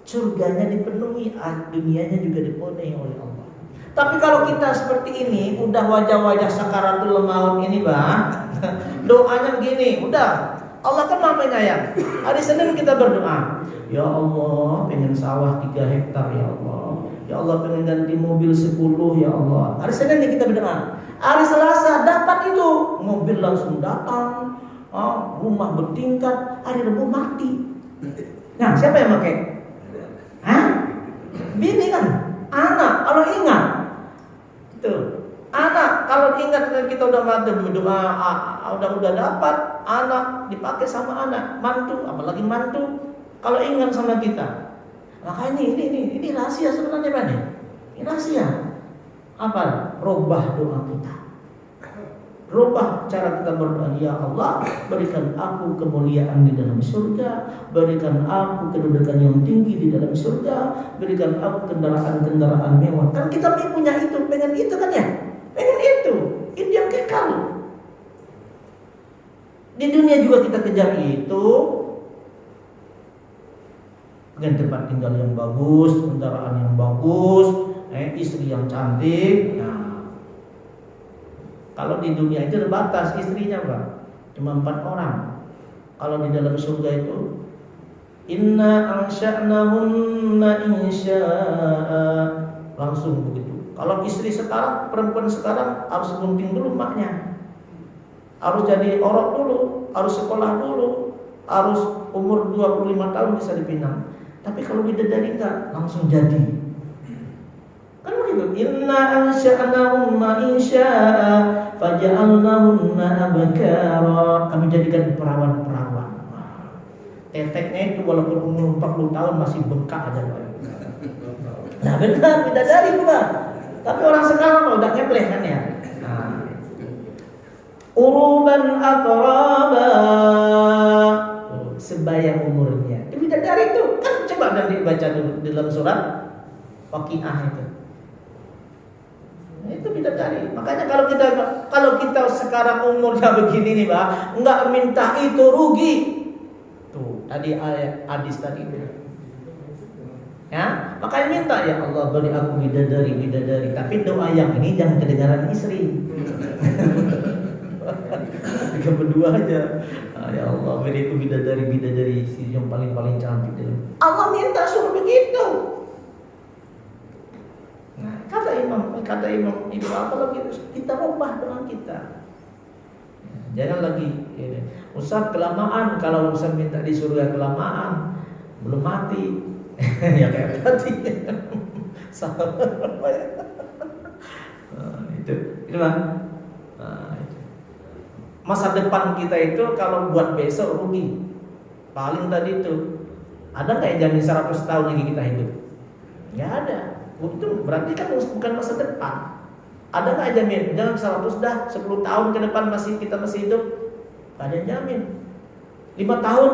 surganya dipenuhi, dunianya juga dipenuhi oleh Allah. Tapi kalau kita seperti ini, udah wajah-wajah sakaratul maut ini, Bang, doanya begini, udah. Allah kan Maha Penyayang. Hari Senin kita berdoa, ya Allah, pengen sawah 3 hektar ya Allah. Ya Allah, pengen ganti mobil 10 ya Allah. Hari Senin kita berdoa. Hari Selasa dapat itu, mobil langsung datang, rumah bertingkat. Hari Rabu mati. Nah, siapa yang pakai? Bini kan, anak kalau ingat itu, anak kalau ingat kita udah mati berdoa, udah dapat anak dipakai sama anak, mantu, apalagi mantu kalau ingat sama kita. Makanya ini rahasia sebenarnya, Pak. Ini rahasia. Apa? Rubah doa kita. Rubah cara kita berdoa. Ya Allah, berikan aku kemuliaan di dalam surga, berikan aku kedudukan yang tinggi di dalam surga, berikan aku kendaraan-kendaraan mewah. Kan kita punya itu, pengen itu kan ya? Pengen itu yang kekal. Di dunia juga kita kejar itu. Dengan tempat tinggal yang bagus, kendaraan yang bagus, istri yang cantik. Nah, kalau di dunia itu terbatas istrinya, Pak, cuma 4 orang. Kalau di dalam surga itu, inna ansha'nahunna insya'a, langsung begitu. Kalau istri sekarang, perempuan sekarang harus gunting dulu maknya, harus jadi orok dulu, harus sekolah dulu, harus umur 25 tahun bisa dipinang. Tapi kalau bidadari enggak, langsung jadi. Kan begitu. Inna ansha'nahunna insya'a faja'alnahunna abkara. Kami jadikan perawan-perawan. Teteknya itu walaupun umur 40 tahun masih bengkak aja, Pak. Nah, benar bidadari, Pak. Tapi orang sekarang udah ngepleh kan ya. Uruban atraba, sebaya umurnya. Bidadari itu kan coba dan dibaca dulu di dalam surat Waqiah itu. Itu bidadari. Makanya kalau kita sekarang umurnya begini nih, Pak, enggak minta itu rugi. Tuh, tadi ayat hadis tadi itu. Ya, Makanya minta, ya Allah beri aku bidadari. Tapi doa yang ini jangan kedengaran istri. Tiga berdua aja. Ya Allah beri aku bidadari istri yang paling cantik. Allah minta suruh begitu. Nah, kata Imam Ibnu Athaillah kita rubah doa kita. Jangan lagi ini. Ustaz kelamaan, kalau Ustaz minta di surga kelamaan, belum mati. Ya kayak tadi. Salah. Itu lah. Masa depan kita itu kalau buat besok rugi. Paling tadi itu ada nggak yang jamin 100 tahun lagi kita hidup? Nggak ada. Itu berarti kan bukan masa depan. Ada nggak jamin? Jangan 100 dah, 10 tahun ke depan kita masih hidup. Nggak ada jamin. 5 tahun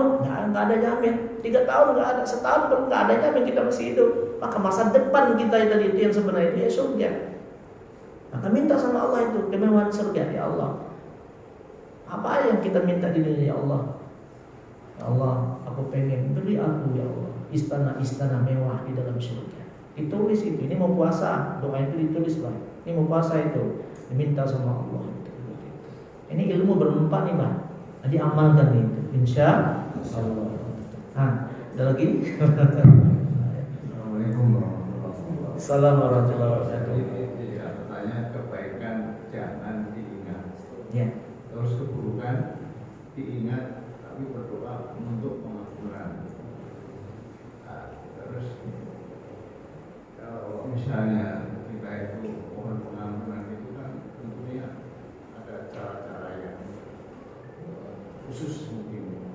nggak ada jamin. 3 tahun nggak ada. Setahun pun nggak ada jamin kita masih hidup. Maka masa depan kita tadi itu yang sebenarnya itu ya surga. Maka minta sama Allah itu kemewahan surga, ya Allah. Apa yang kita minta di dunia, ya Allah? Ya Allah, aku pengen beri aku, ya Allah, istana-istana mewah di dalam surga. Ditulis itu, ini mau puasa, doa itu ditulis Pak. Ini mau puasa itu, diminta sama Allah itu. Ini ilmu bermanfaat nih Pak. Diamalkan itu, insya Allah. Ada lagi? Assalamualaikum warahmatullahi wabarakatuh. Assalamualaikum warahmatullahi wabarakatuh. Jadi katanya kebaikan jangan diingat. Ya. Terus keburukan diingat, tapi berdoa untuk pengampunan. Terus kalau misalnya kita itu mohon pengampunan itu kan tentunya ada cara-cara yang khusus mungkin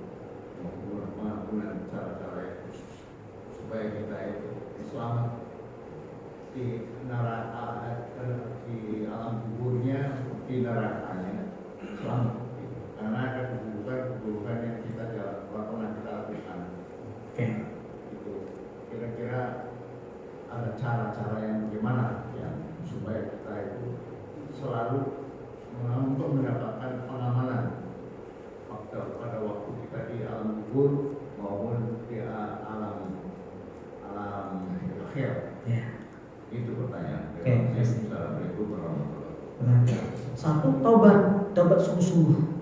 mohon pengampunan cara-cara yang khusus supaya kita itu selamat di neraka, di alam kuburnya, di nerakanya selamat. Karena ada keburukan yang kita pernah kita lakukan. Oke. Itu kira-kira ada cara-cara yang bagaimana yang supaya kita itu selalu untuk mendapatkan pengamanan pada waktu kita di alam kubur maupun di alam akhir. Ya. Itu pertanyaan. Oke. Assalamualaikum warahmatullahi wabarakatuh. Satu, taubat sungguh-sungguh.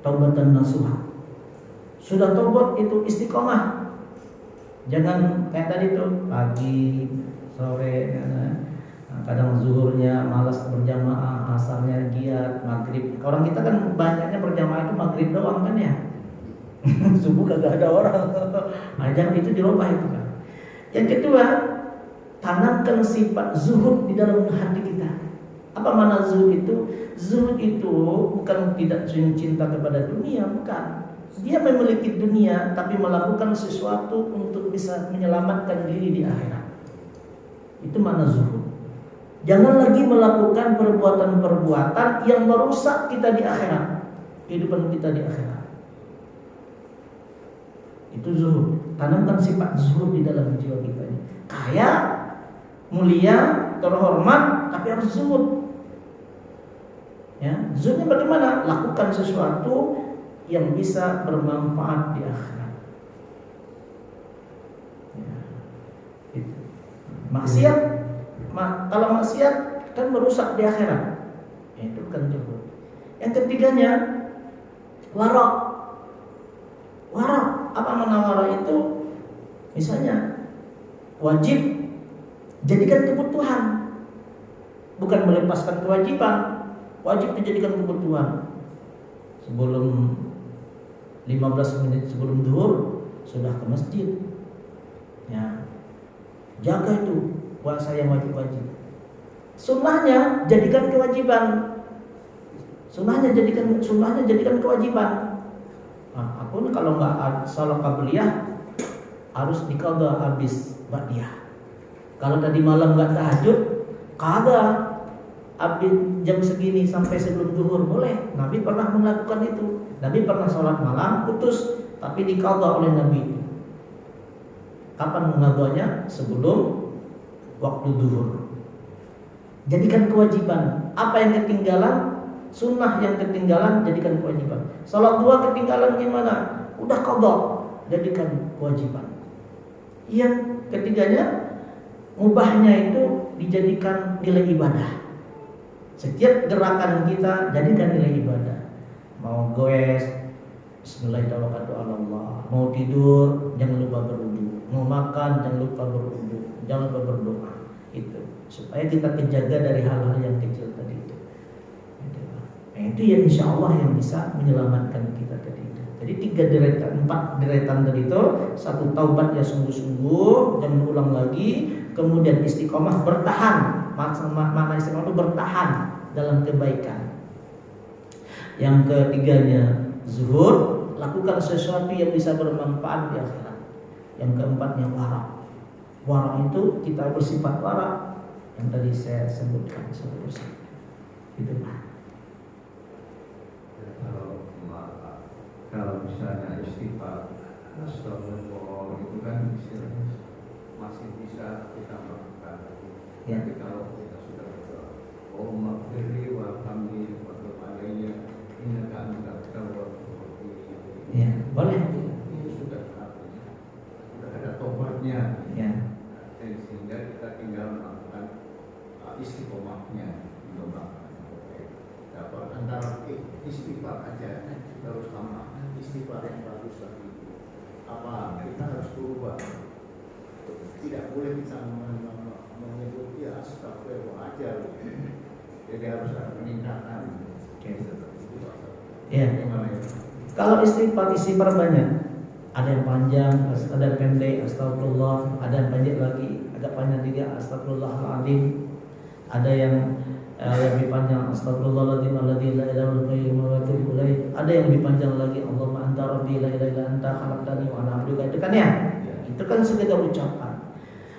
Taubat dan nasuha. Sudah taubat itu istiqomah. Jangan kayak tadi tuh pagi, sore, kadang zuhurnya malas berjamaah, asarnya giat, maghrib. Orang kita kan banyaknya berjamaah itu maghrib doang kan ya. Subuh kagak ada orang. Jangan itu dirubah itu kan. Yang kedua, tanamkan sifat zuhud di dalam hati kita. Apa makna zuhud itu? Zuhud itu bukan tidak cinta kepada dunia, bukan. Dia memiliki dunia tapi melakukan sesuatu untuk bisa menyelamatkan diri di akhirat. Itu makna zuhud. Jangan lagi melakukan perbuatan-perbuatan yang merusak kita di akhirat, kehidupan kita di akhirat. Itu zuhud. Tanamkan sifat zuhud di dalam jiwa kita ini. Kaya, mulia, terhormat, tapi harus zuhud. Ya, zuhudnya bagaimana? Lakukan sesuatu yang bisa bermanfaat di akhirat. Ya, itu. Maksiat, kalau maksiat kan merusak di akhirat. Ya, itu bukan zuhud. Yang ketiganya, warok. Warok, apa makna warok itu? Misalnya wajib jadikan kebutuhan, bukan melepaskan kewajiban. Wajib dijadikan kebutuhan. Sebelum 15 menit sebelum zuhur sudah ke masjid. Ya. Jaga itu puasa yang wajib-wajib. Sunnahnya jadikan kewajiban. Sunnahnya jadikan kewajiban. Nah, aku kalau nggak salat qabliyah harus diqadha habis ba'diyah. Kalau tadi malam nggak tahajud, qadha habis jam segini sampai sebelum zuhur boleh. Nabi pernah melakukan itu. Nabi pernah sholat malam putus, tapi diqadha oleh Nabi. Kapan mengadanya? Sebelum waktu zuhur. Jadikan kewajiban. Apa yang ketinggalan? Sunnah yang ketinggalan jadikan kewajiban. Sholat dua ketinggalan gimana? Udah qadha, jadikan kewajiban. Yang ketiganya, mubahnya itu dijadikan nilai ibadah. Setiap gerakan kita jadikan nilai ibadah. Mau goes, bismillahirrahmanirrahim. Mau tidur, jangan lupa berwudu. Mau makan, jangan lupa berwudu. Jangan lupa berdoa. Itu supaya kita terjaga dari hal-hal yang kecil tadi itu. Nah, itu ya insya Allah yang bisa menyelamatkan kita tadi itu. Jadi 4 deretan tadi itu, 1 taubat ya sungguh-sungguh, jangan ulang lagi. Kemudian istiqomah, bertahan. Makna istiqomah itu bertahan dalam kebaikan. Yang ketiganya zuhud, lakukan sesuatu yang bisa bermanfaat di akhirat. Yang keempatnya wara. Wara itu kita bersifat wara yang tadi saya sebutkan satu persatu. Itu Pak. Kalau misalnya istighfar, astagfirullah itu kan istilahnya masih bisa kita melakukan. Ya. Tapi kalau kita sudah berdoa, oh maghfirli warhamni wa tub alayya innaka antat tawwabur rahim. Ya, boleh. Itu sudah artinya sudah ada tobatnya. Ya. Dan sehingga kita tinggal melakukan istiqomahnya. Dapat antara istighfar aja kita harus sama istighfar yang bagus tadi. Apa kita harus berubah? Tidak boleh kita menyebut ya astagfirullah aja. Jadi harus ada peningkatan. Ya. Kalau istighfar banyak. Ada yang panjang, ada yang pendek, astagfirullah. Ada yang pendek lagi, agak panjang juga, astagfirullahaladzim. Ada yang lebih panjang, astagfirullahaladzim alladzi la ilaha illa huwa wa atubu ilaih. Ada yang lebih panjang lagi, Allahumma anta rabbi la ilaha illa anta khalaqtani wa ana abduka. Itu kan ya. Itu kan segala ucapan.